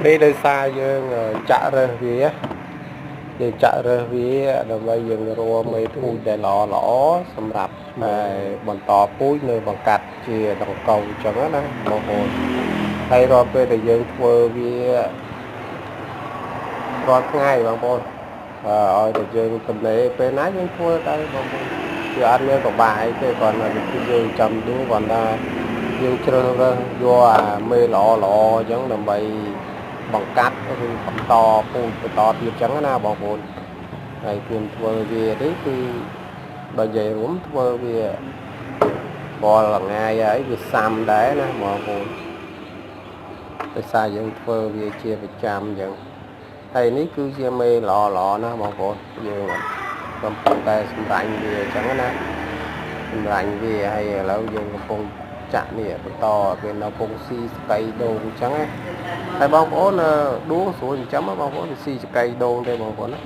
នេះដោយសារយើងចាក់រើសវាយើងចាក់រើសវាដើម្បីយើងរមមេពូជដែលល្អសម្រាប់តែបន្តពូជនៅបង្កាត់ជាដង្កូវអញ្ចឹងណាបងប្អូនហើយរាល់ពេលដែលយើងធ្វើវារាល់ថ្ងៃបងប្អូនឲ្យតែយើងចំណេពេលណាយើងធ្វើទៅបងប្អូនវាអត់មានពិបាកអីទេគ្រាន់តែយើងចាំយូរគ្រាន់តែយើងជ្រើសរើសយកអាមេល្អអញ្ចឹងដើម្បីបង្កាត់ឬបន្តពូជបន្តទៀតអញ្ចឹងណាបងប្អូនហើយគួរធ្វើវានេះគឺបើនិយាយរួមធ្វើវាបលល្ងាយហើយវាសាំដែរណាបងប្អូនដោយសារយើងធ្វើវាជាប្រចាំអញ្ចឹងហើយនេះគឺជាមេល្អណាបងប្អូនយើងកំពុងតែសម្រាញ់វាអញ្ចឹងណាសម្រាញ់វាហើយឥឡូវយើងកំពុងចាក់នេះបន្តវានៅពងស៊ីស្កៃដូងអញ្ចឹងហើយបងប្អូនដួងស្រួលចិញ្ចឹមបងប្អូនស៊ីស្កៃដូងទេបងប្អូនណា